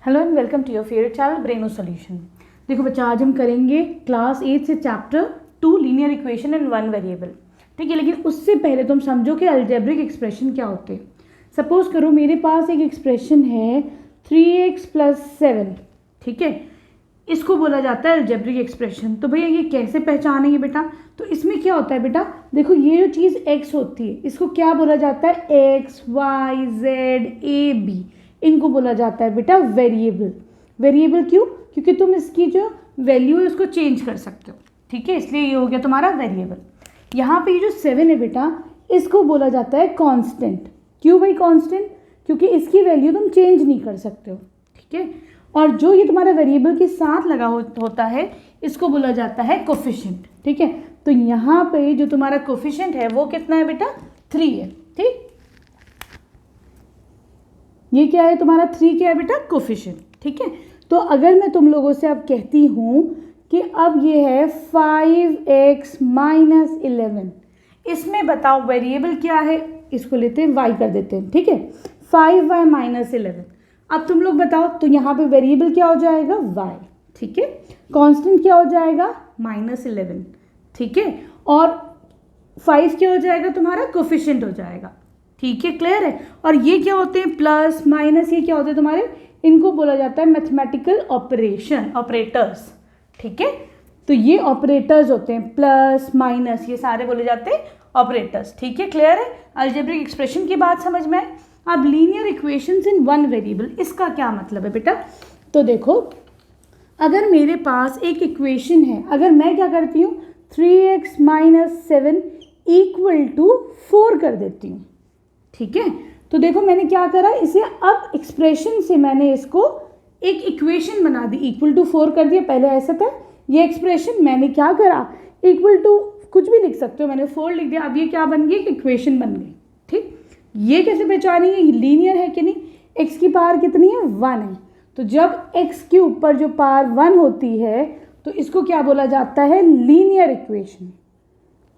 Hello and welcome to your favourite channel Breno solution. देखो बच्चा, आज हम करेंगे क्लास 8 से chapter 2 linear equation in one variable. ठीक है, लेकिन उससे पहले तुम समझो कि अलजेब्रिक एक्सप्रेशन क्या होते हैं। सपोज करो मेरे पास एक एक्सप्रेशन है 3x + 7। ठीक है, इसको बोला जाता है अलजेब्रिक एक्सप्रेशन। तो भैया ये कैसे पहचानेंगे बेटा? तो इसमें क्या होता है बेटा, देखो ये जो चीज़ x होती है इसको क्या बोला जाता है? x, y, z, a, b, इनको बोला जाता है बेटा वेरिएबल। वेरिएबल क्यों? क्योंकि तुम इसकी जो वैल्यू है उसको चेंज कर सकते हो। ठीक है, इसलिए ये हो गया तुम्हारा वेरिएबल। यहाँ पे ये जो 7 है बेटा, इसको बोला जाता है कांस्टेंट। क्यों भाई कांस्टेंट? क्योंकि इसकी वैल्यू तुम चेंज नहीं कर सकते हो। ठीक है, और जो ये तुम्हारा वेरिएबल के साथ लगा होता है इसको बोला जाता है कोफिशिएंट। ठीक है, तो यहाँ पे जो तुम्हारा कोफिशिएंट है वो कितना है बेटा? 3 है। ठीक, ये क्या है तुम्हारा? 3 क्या है बेटा? कोफिशिएंट। ठीक है, तो अगर मैं तुम लोगों से अब कहती हूँ कि अब ये है 5x - 11, इसमें बताओ वेरिएबल क्या है? इसको लेते हैं y कर देते हैं। ठीक है, 5y - 11। अब तुम लोग बताओ, तो यहाँ पे वेरिएबल क्या हो जाएगा? y। ठीक है, कांस्टेंट क्या हो जाएगा? -11। ठीक है, और 5 क्या हो जाएगा तुम्हारा? कोफिशिएंट हो जाएगा। ठीक है, क्लियर है? और ये क्या होते हैं? प्लस माइनस, ये क्या होते हैं तुम्हारे? इनको बोला जाता है मैथमेटिकल ऑपरेशन, ऑपरेटर्स। ठीक है, तो ये ऑपरेटर्स होते हैं, प्लस माइनस, ये सारे बोले जाते हैं ऑपरेटर्स। ठीक है, क्लियर है? अलजेब्रिक एक्सप्रेशन की बात समझ में आए। अब लीनियर इक्वेशंस इन वन वेरिएबल, इसका क्या मतलब है बेटा? तो देखो, अगर मेरे पास एक इक्वेशन है, अगर मैं क्या करती हूँ 3x - 7 = 4 कर देती हूँ। ठीक है, तो देखो मैंने क्या करा, इसे अब एक्सप्रेशन से मैंने इसको एक इक्वेशन बना दी, =4 कर दिया। पहले ऐसा था ये एक्सप्रेशन, मैंने क्या करा, कुछ भी लिख सकते हो, मैंने 4 लिख दिया। अब ये क्या बन गई? एक इक्वेशन बन गई। ठीक, ये कैसे पहचानेंगे लीनियर है कि नहीं? x की पावर कितनी है? 1 है। तो जब x के ऊपर जो पावर 1 होती है तो इसको क्या बोला जाता है? Linear equation.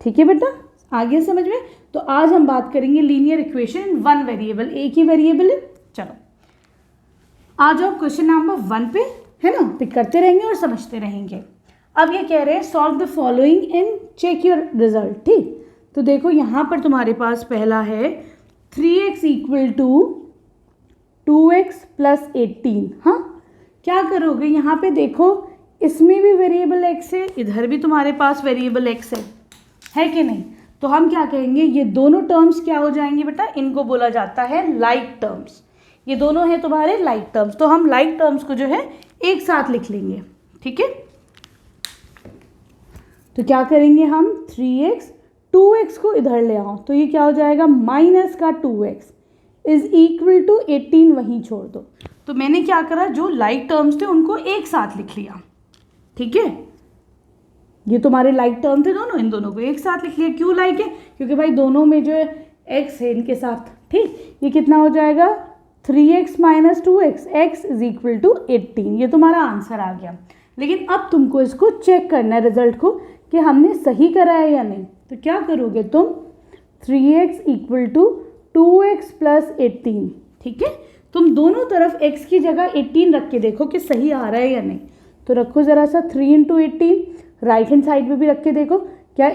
ठीक है बेटा, आगे समझ में? तो आज हम बात करेंगे linear equation in one variable. एक ही वेरिएबल है। चलो आ जाओ क्वेश्चन नंबर 1 पे, है ना? पिक करते रहेंगे और समझते रहेंगे। अब ये कह रहे हैं solve the following and check your result. ठीक, तो देखो यहाँ पर तुम्हारे पास पहला है 3x = 2x + 18। हाँ, क्या करोगे? यहाँ पे देखो, इसमें भी वेरिएबल x है, इधर भी तुम्हारे पास वेरिएबल x है कि नहीं? तो हम क्या कहेंगे, ये दोनों टर्म्स क्या हो जाएंगे बेटा? इनको बोला जाता है लाइक टर्म्स। ये दोनों हैं तुम्हारे लाइक टर्म्स, तो हम लाइक टर्म्स को जो है एक साथ लिख लेंगे। ठीक है, तो क्या करेंगे हम 3x, 2x को इधर ले आओ, तो ये क्या हो जाएगा? -2x = 18, वहीं छोड़ दो। तो मैंने क्या करा, जो लाइक टर्म्स थे उनको एक साथ लिख लिया। ठीक है, ये तुम्हारे लाइक टर्म थे दोनों, इन दोनों को एक साथ लिख लिया। क्यों लाइक है? क्योंकि भाई दोनों में जो है x है इनके साथ। ठीक, ये कितना हो जाएगा? 3x - 2x, x = 18। ये तुम्हारा आंसर आ गया। लेकिन अब तुमको इसको चेक करना है रिजल्ट को कि हमने सही करा है या नहीं। तो क्या करोगे तुम? 3x = 2x + 18। ठीक है, तुम दोनों तरफ x की जगह 18 रख के देखो कि सही आ रहा है या नहीं। तो रखो ज़रा सा 3 × 18, राइट हैंड साइड पे भी रख के देखो क्या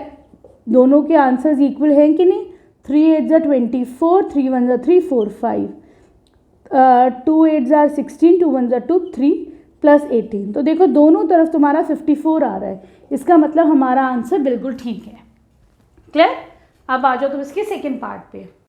दोनों के आंसर्स इक्वल हैं कि नहीं। 3 8 = 24, 3 1 = 3, 4 5, 2 8 = 16, 2 1 = 2, 3 + 18। तो देखो दोनों तरफ तुम्हारा 54 आ रहा है, इसका मतलब हमारा आंसर बिल्कुल ठीक है। क्लियर? अब आ जाओ तुम इसके सेकेंड पार्ट पे।